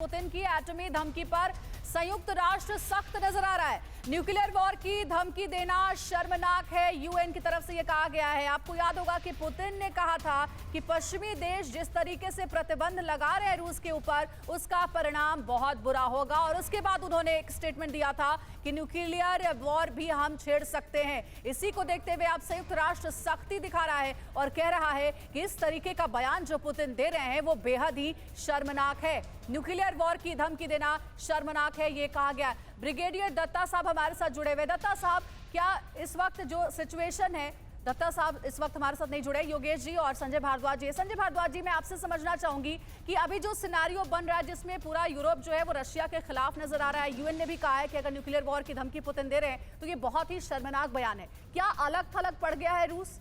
Putin की एटमी धमकी पर संयुक्त राष्ट्र सख्त नजर आ रहा है। न्यूक्लियर वॉर की धमकी देना शर्मनाक है, यूएन की तरफ से यह कहा गया है। आपको याद होगा कि पुतिन ने कहा था कि पश्चिमी देश जिस तरीके से प्रतिबंध लगा रहे हैं रूस के ऊपर, उसका परिणाम बहुत बुरा होगा। और उसके बाद उन्होंने एक स्टेटमेंट दिया था कि न्यूक्लियर वॉर भी हम छेड़ सकते हैं। इसी को देखते हुए अब संयुक्त राष्ट्र सख्ती दिखा रहा है और कह रहा है कि इस तरीके का बयान जो पुतिन दे रहे हैं वो बेहद ही शर्मनाक है। न्यूक्लियर वॉर की धमकी देना शर्मनाक है, ये कहा गया। ब्रिगेडियर दत्ता साहब हमारे साथ जुड़े हुए। दत्ता साहब, क्या इस वक्त जो सिचुएशन है, दत्ता साहब इस वक्त हमारे साथ नहीं जुड़े, योगेश जी और संजय भारद्वाज जी। संजय भारद्वाज जी, मैं आपसे समझना चाहूंगी कि अभी जो सिनेरियो बन रहा है जिसमें पूरा यूरोप जो है वो रशिया के खिलाफ नजर आ रहा है, यूएन ने भी कहा है कि अगर न्यूक्लियर वॉर की धमकी पुतिन दे रहे हैं तो ये बहुत ही शर्मनाक बयान है। क्या अलग थलग पड़ गया है रूस?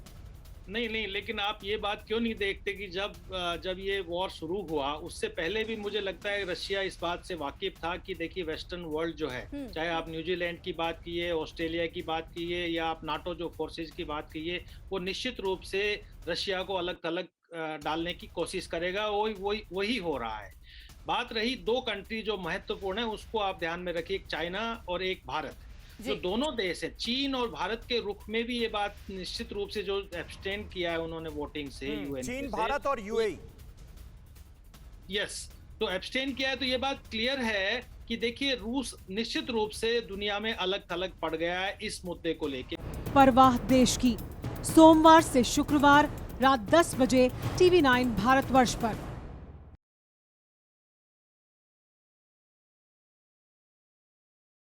नहीं, लेकिन आप ये बात क्यों नहीं देखते कि जब ये वॉर शुरू हुआ उससे पहले भी मुझे लगता है रशिया इस बात से वाकिफ था कि देखिए वेस्टर्न वर्ल्ड जो है, चाहे आप न्यूजीलैंड की बात कीजिए, ऑस्ट्रेलिया की बात कीजिए या आप नाटो जो फोर्सेज की बात कीजिए, वो निश्चित रूप से रशिया को अलग थलग डालने की कोशिश करेगा। वही हो रहा है। बात रही दो कंट्री जो महत्वपूर्ण है, उसको आप ध्यान में रखिए, एक चाइना और एक भारत। जो दोनों देश है, चीन और भारत के रुख में भी ये बात निश्चित रूप से जो एब्सटेन किया है उन्होंने वोटिंग से, यूएन चीन, भारत और यूएई। यस, तो एब्सटेन किया है, तो ये बात क्लियर है कि देखिए रूस निश्चित रूप से दुनिया में अलग थलग पड़ गया है इस मुद्दे को लेकर। परवाह देश की, सोमवार से शुक्रवार रात 10 बजे TV9 भारतवर्ष पर।